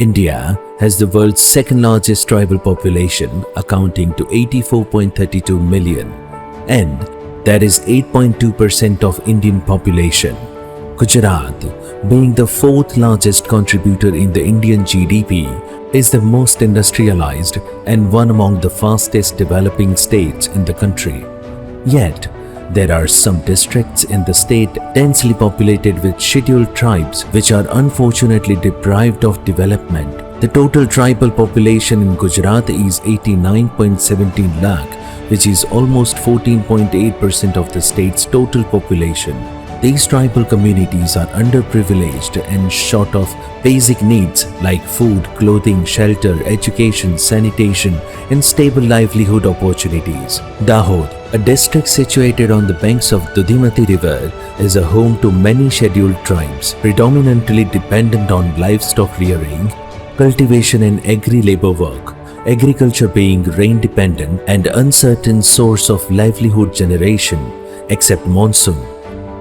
India has the world's second largest tribal population, accounting to 84.32 million, and that is 8.2% of Indian population. Gujarat, being the fourth largest contributor in the Indian GDP, is the most industrialized and one among the fastest developing states in the country. Yet, there are some districts in the state densely populated with scheduled tribes which are unfortunately deprived of development. The total tribal population in Gujarat is 89.17 lakh, which is almost 14.8% of the state's total population. These tribal communities are underprivileged and short of basic needs like food, clothing, shelter, education, sanitation, and stable livelihood opportunities. Dahod, a district situated on the banks of Dudhimati River, is a home to many scheduled tribes, predominantly dependent on livestock rearing, cultivation and agri-labor work, agriculture being rain-dependent and uncertain source of livelihood generation, except monsoon.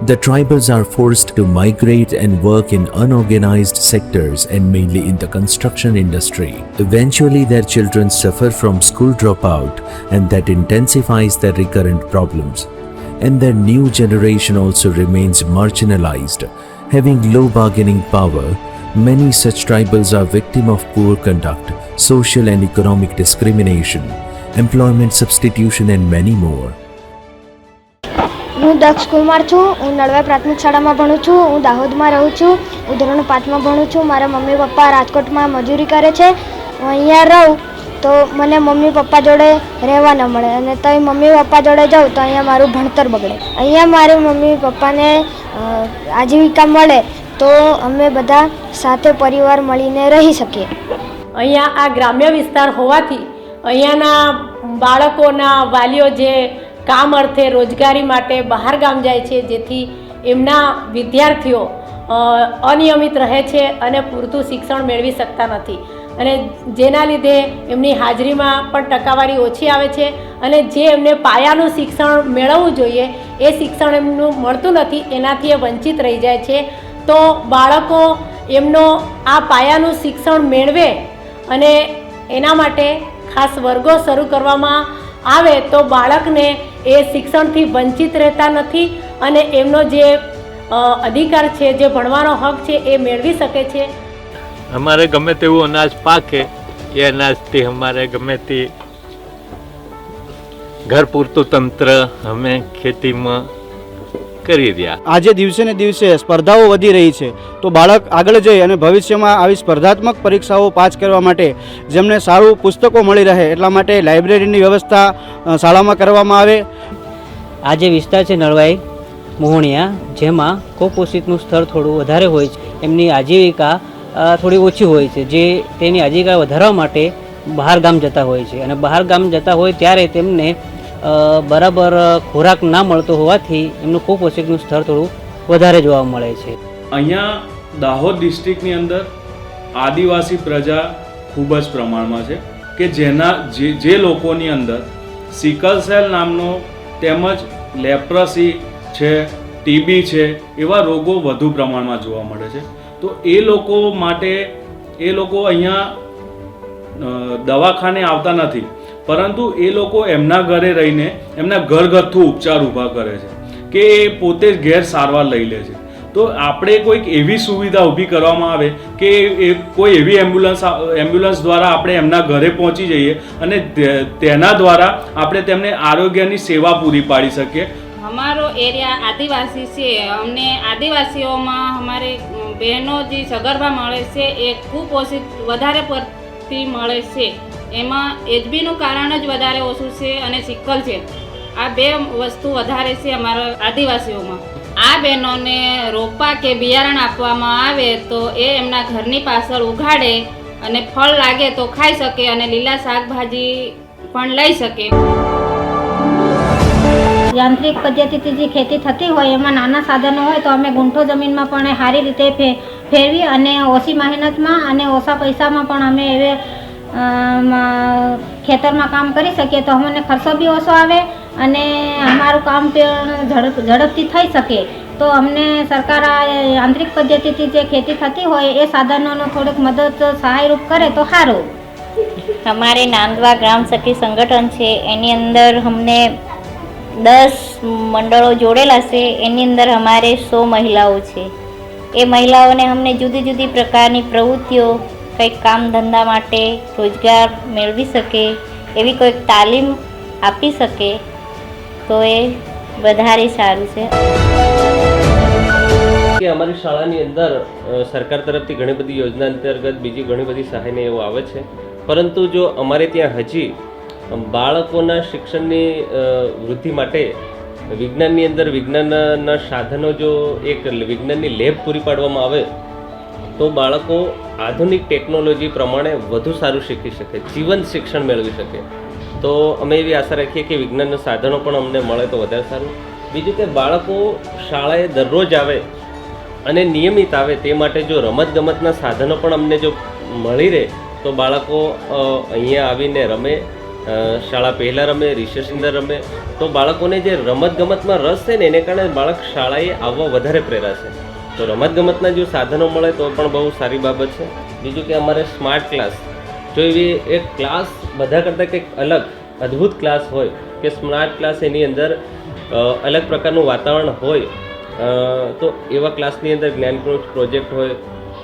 The tribals are forced to migrate and work in unorganized sectors and mainly in the construction industry. Eventually, their children suffer from school dropout, and that intensifies their recurrent problems. And their new generation also remains marginalized. Having low bargaining power, many such tribals are victim of poor conduct, social and economic discrimination, employment substitution and many more. હું દક્ષ કુમાર છું. હું નળવા પ્રાથમિક શાળામાં ભણું છું. હું દાહોદમાં રહું છું. હું ધોરણ 5માં ભણું છું. મારા મમ્મી પપ્પા રાજકોટમાં મજૂરી કરે છે. હું અહીંયા રહું તો મને મમ્મી પપ્પા જોડે રહેવા ન મળે, અને તોય મમ્મી પપ્પા જોડે જાઉં તો અહીંયા મારું ભણતર બગડે. અહીંયા મારે મમ્મી પપ્પાને આજીવિકા મળે તો અમે બધા સાથે પરિવાર મળીને રહી શકીએ. અહીંયા આ ગ્રામ્ય વિસ્તાર હોવાથી અહીંયાના બાળકોના વાલીઓ જે કામ અર્થે રોજગારી માટે બહાર ગામ જાય છે, જેથી એમના વિદ્યાર્થીઓ અનિયમિત રહે છે અને પૂરતું શિક્ષણ મેળવી શકતા નથી, અને જેના લીધે એમની હાજરીમાં પણ ટકાવારી ઓછી આવે છે, અને જે એમને પાયાનું શિક્ષણ મેળવવું જોઈએ એ શિક્ષણ એમનું મળતું નથી, એનાથી એ વંચિત રહી જાય છે. તો બાળકો એમનો આ પાયાનું શિક્ષણ મેળવે અને એના માટે ખાસ વર્ગો શરૂ કરવામાં આવે તો બાળકને એ શિક્ષણથી વંચિત રહેતા નથી અને એમનો જે અધિકાર છે, જે ભણવાનો હક છે એ મેળવી શકે છે. અમારે ગમે તેવું અનાજ પાકે એ અનાજથી અમારે ગમે તે ઘર પૂરતું તંત્ર અમે ખેતીમાં કરી રહ્યા. આજે દિવસે ને દિવસે સ્પર્ધાઓ વધી રહી છે, તો બાળક આગળ જઈ અને ભવિષ્યમાં આવી સ્પર્ધાત્મક પરીક્ષાઓ પાસ કરવા માટે જેમને સારું પુસ્તકો મળી રહે એટલા માટે લાઇબ્રેરીની વ્યવસ્થા શાળામાં કરવામાં આવે. આ જે વિસ્તાર છે નળવાઈ મોહણિયા, જેમાં કુપોષિતનું સ્તર થોડું વધારે હોય છે, એમની આજીવિકા થોડી ઓછી હોય છે, જે તેની આજીવિકા વધારવા માટે બહાર ગામ જતા હોય છે, અને બહાર ગામ જતા હોય ત્યારે તેમને બરાબર ખોરાક ના મળતો હોવાથી એમનું કુપોષિતનું સ્તર થોડું વધારે જોવા મળે છે. અહીંયા દાહોદ ડિસ્ટ્રિક્ટની અંદર આદિવાસી પ્રજા ખૂબ જ પ્રમાણમાં છે કે જે લોકોની અંદર સિકલ સેલ નામનો તેમજ લેપ્રસી છે, ટીબી છે, એવા રોગો વધુ પ્રમાણમાં જોવા મળે છે. તો એ લોકો માટે એ લોકો અહીંયા દવાખાને આવતા નથી, પરંતુ એ લોકો એમના ઘરે રહીને એમના ઘરગથ્થુ ઉપચાર ઊભા કરે છે કે એ પોતે જ ઘેર સારવાર લઈ લે છે. તો આપણે કોઈક એવી સુવિધા ઊભી કરવામાં આવે કે કોઈ એવી એમ્બ્યુલન્સ દ્વારા આપણે એમના ઘરે પહોંચી જઈએ અને તેના દ્વારા આપણે તેમને આરોગ્યની સેવા પૂરી પાડી શકીએ. हमारो एरिया आदिवासी से हमने आदिवासीओं हमारे बहनों जी सगर्भा मळे छे ए कुपोषित वधारे परती मळे छे. एमां एचबीનું કારણ જ વધારે ઓછું છે અને સિકલ છે. આ બે વસ્તુ વધારે છે અમારા આદિવાસીઓમાં. આ બહેનોને રોપા કે બિયારણ આપવામાં આવે તો એ એમના ઘરની પાછળ ઉગાડે અને ફળ લાગે તો ખાઈ શકે અને લીલા શાકભાજી પણ લઈ શકે. યાંત્રિક પદ્ધતિથી જે ખેતી થતી હોય એમાં નાના સાધનો હોય તો અમે ગુંઠો જમીનમાં પણ સારી રીતે ફેરવી અને ઓછી મહેનતમાં અને ઓછા પૈસામાં પણ અમે એવે ખેતરમાં કામ કરી શકીએ તો અમને ખર્ચો બી ઓછો આવે અને અમારું કામ પણ ઝડપથી થઈ શકે તો અમને સરકાર આ યાંત્રિક પદ્ધતિથી જે ખેતી થતી હોય એ સાધનોનો થોડીક મદદ સહાયરૂપ કરે તો સારું. हमारे नांदवा ग्राम सखी संगठन છે એની અંદર અમને 10 મંડળો જોડેલા છે. એની અંદર અમારે 100 મહિલાઓ છે. એ મહિલાઓને અમને જુદી જુદી પ્રકારની પ્રવૃત્તિઓ કંઈક કામ ધંધા માટે રોજગાર મેળવી શકે એવી કોઈક તાલીમ આપી શકે તો એ વધારે સારું છે. કે અમારી શાળાની અંદર સરકાર તરફથી ઘણી બધી યોજના અંતર્ગત બીજી ઘણી બધી સહાયને એવું આવે છે, પરંતુ જો અમારે ત્યાં હજી બાળકોના શિક્ષણની વૃદ્ધિ માટે વિજ્ઞાનની અંદર વિજ્ઞાનના સાધનો જો એક વિજ્ઞાનની લેબ પૂરી પાડવામાં આવે તો બાળકો આધુનિક ટેકનોલોજી પ્રમાણે વધુ સારું શીખી શકે, જીવંત શિક્ષણ મેળવી શકે. તો અમે એવી આશા રાખીએ કે વિજ્ઞાનના સાધનો પણ અમને મળે તો વધારે સારું. બીજું કે બાળકો શાળાએ દરરોજ આવે અને નિયમિત આવે તે માટે જો રમતગમતના સાધનો પણ અમને જો મળી રહે તો બાળકો અહીંયા આવીને રમે, શાળા પહેલાં રમે, રિસેસ અંદર રમે, તો બાળકોને જે રમતગમતમાં રસ છે ને એને કારણે બાળક શાળાએ આવવા વધારે પ્રેરાશે. તો રમતગમતના જો સાધનો મળે તો પણ બહુ સારી બાબત છે. બીજું કે અમારે સ્માર્ટ ક્લાસ જો એવી એક ક્લાસ બધા કરતાં કંઈક અલગ અદ્ભુત ક્લાસ હોય કે સ્માર્ટ ક્લાસ એની અંદર અલગ પ્રકારનું વાતાવરણ હોય તો એવા ક્લાસની અંદર જ્ઞાનકૃત પ્રોજેક્ટ હોય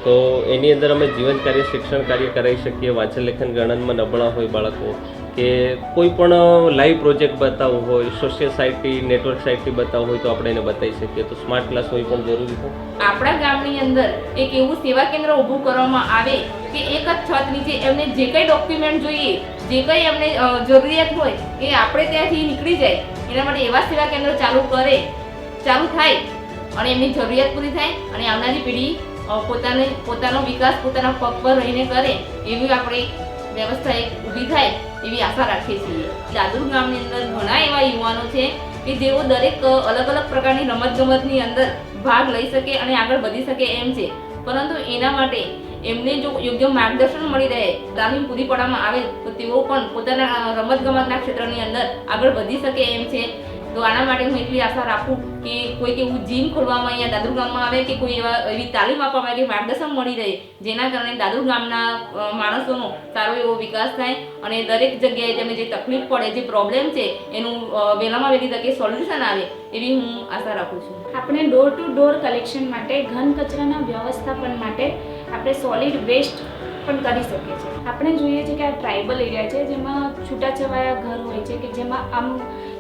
તો એની અંદર અમે જીવન કાર્ય શિક્ષણ કાર્ય કરાવી શકીએ. વાંચન લેખન ગણનમાં નબળા હોય બાળકો કે કોઈ પણ લાઈવ પ્રોજેક્ટ બતાવવું હોય, સોશિયલ સાઇટથી નેટવર્ક સાઇટથી બતાવવું હોય તો આપણે એને બતાવી શકીએ. તો સ્માર્ટ ક્લાસ હોય પણ જરૂરી છે. આપણા ગામની અંદર એક એવું સેવા કેન્દ્ર ઊભું કરવામાં આવે કે એક જ છત નીચે એમને જે કંઈ ડોક્યુમેન્ટ જોઈએ, જે કંઈ એમને જરૂરિયાત હોય એ આપણે ત્યાંથી નીકળી જાય. એના માટે એવા સેવા કેન્દ્ર ચાલુ થાય અને એમની જરૂરિયાત પૂરી થાય અને આવનારી પેઢી પોતાનો વિકાસ પોતાના પગ પર રહીને કરે એવી આપણે વ્યવસ્થા એક ઊભી થાય એવી આશા રાખીએ છીએ. દાદુર ગામની અંદર ઘણા એવા યુવાનો છે કે જેઓ દરેક અલગ અલગ પ્રકારની રમતગમતની અંદર ભાગ લઈ શકે અને આગળ વધી શકે એમ છે, પરંતુ એના માટે એમને જો યોગ્ય માર્ગદર્શન મળી રહે, તાલીમ પૂરી પાડવામાં આવે તો તેઓ પણ પોતાના રમતગમતના ક્ષેત્રની અંદર આગળ વધી શકે એમ છે. તો આના માટે હું એટલી આશા રાખું કે કોઈક એવું જીમ ખોલવામાં અહીંયા દાદુર ગામમાં આવે કે કોઈ એવી તાલીમ આપવામાં આવે કે માર્ગદર્શન મળી રહે જેના કારણે દાદુર ગામના માણસોનો સારો એવો વિકાસ થાય અને દરેક જગ્યાએ જેમને જે તકલીફ પડે, જે પ્રોબ્લેમ છે એનું વહેલામાં વહેલી તકે સોલ્યુશન આવે એવી હું આશા રાખું છું. આપણે ડોર ટુ ડોર કલેક્શન માટે, ઘન કચરાના વ્યવસ્થાપન માટે આપણે સોલિડ વેસ્ટ પણ કરી શકીએ છીએ. આપણે જોઈએ છીએ કે આ ટ્રાઇબલ એરિયા છે જેમાં છૂટાછવાયા ઘર હોય છે કે જેમાં આમ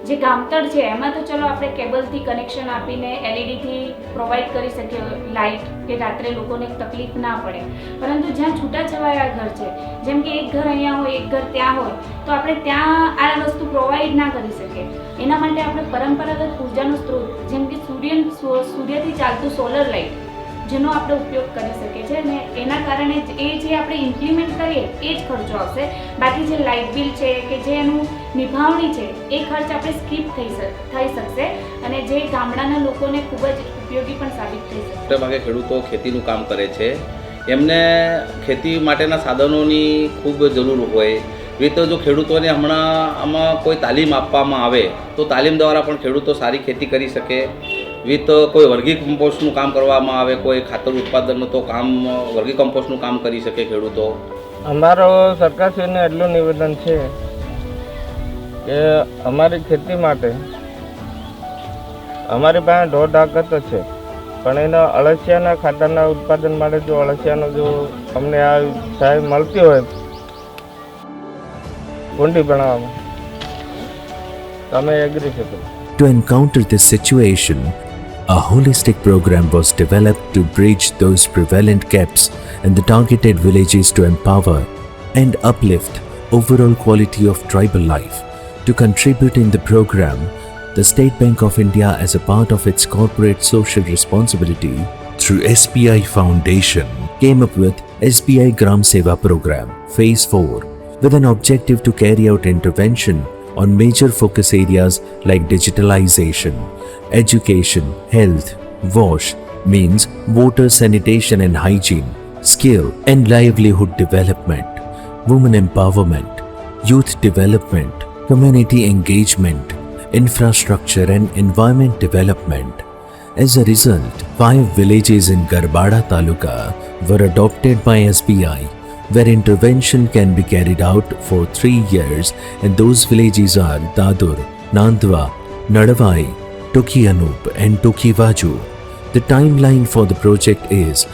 જે ગામતળ છે એમાં તો ચલો આપણે કેબલથી કનેક્શન આપીને એલઈડીથી પ્રોવાઈડ કરી શકીએ લાઇટ કે રાત્રે લોકોને તકલીફ ના પડે, પરંતુ જ્યાં છૂટાછવાયા ઘર છે જેમ કે એક ઘર અહીંયા હોય એક ઘર ત્યાં હોય તો આપણે ત્યાં આ વસ્તુ પ્રોવાઈડ ના કરી શકીએ. એના માટે આપણે પરંપરાગત ઉર્જાનો સ્ત્રોત જેમ કે સૂર્યથી ચાલતું સોલર લાઇટ જેનો આપણે ઉપયોગ કરી શકીએ છીએ અને એના કારણે એ જે આપણે ઇમ્પ્લિમેન્ટ કરીએ એ જ ખર્ચો આવશે. બાકી જે લાઇટ બિલ છે કે જે એનું નિભાવણી છે એ ખર્ચ આપણે સ્કીપ થઈ શકશે અને જે ગામડાના લોકોને ખૂબ જ ઉપયોગી પણ સાબિત થઈ શકશે. મોટે ભાગે ખેડૂતો ખેતીનું કામ કરે છે, એમને ખેતી માટેના સાધનોની ખૂબ જરૂર હોય તો જો ખેડૂતોને હમણાં આમાં કોઈ તાલીમ આપવામાં આવે તો તાલીમ દ્વારા પણ ખેડૂતો સારી ખેતી કરી શકે. કોઈ વર્ગી કમ્પોસ્ટનું કામ કરવામાં આવે, કોઈ ખાતર ઉત્પાદનનું તો કામ વર્ગી કમ્પોસ્ટનું કામ કરી શકે ખેડૂતો. અમારો સરકારશ્રીને એટલું નિવેદન છે કે અમારી ખેતી માટે અમારી પાસે ઢોર તાકાત છે પણ એના અળસિયાના ખાતરના ઉત્પાદન માટે જો અળસિયાનો જો અમને આ સહાય મળતી હોય ગુંડી બનાવવામાં તો અમે એગ્રી છે. To encounter this situation, a holistic program was developed to bridge those prevalent gaps in the targeted villages to empower and uplift overall quality of tribal life. To contribute in the program, the State Bank of India, as a part of its corporate social responsibility through SBI Foundation, came up with SBI Gram Seva Program Phase 4 with an objective to carry out intervention on major focus areas like digitalization, education, health, wash, means water, sanitation and hygiene, skill and livelihood development, women empowerment, youth development, community engagement, infrastructure and environment development. As a result, 5 villages in Garbada Taluka were adopted by SBI, where intervention can be carried out for 3 years, and those villages are Dadur, Nandwa, Nadavai, Tokianup and Tokivaju. The timeline for the project is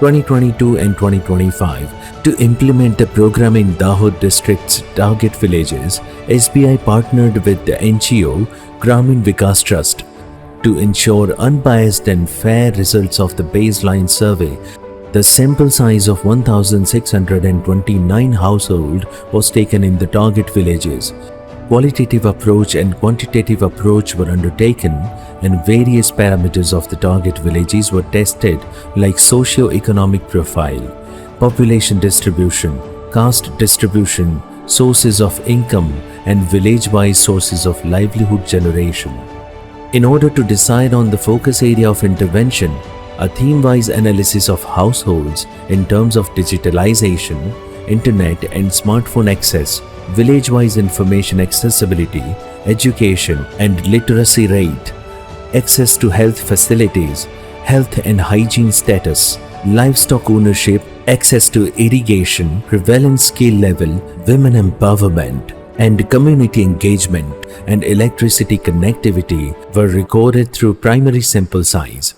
2022 and 2025. To implement the program in Dahod district's target villages, SBI partnered with the NGO Gramin Vikas Trust to ensure unbiased and fair results of the baseline survey. The sample size of 1,629 households was taken in the target villages. Qualitative approach and quantitative approach were undertaken, and various parameters of the target villages were tested, like socio-economic profile, population distribution, caste distribution, sources of income, and village-wise sources of livelihood generation. In order to decide on the focus area of intervention, a theme-wise analysis of households in terms of digitalization, internet and smartphone access, village-wise information accessibility, education and literacy rate, access to health facilities, health and hygiene status, livestock ownership, access to irrigation, prevalent skill level, women empowerment, and community engagement and electricity connectivity were recorded through primary sample size.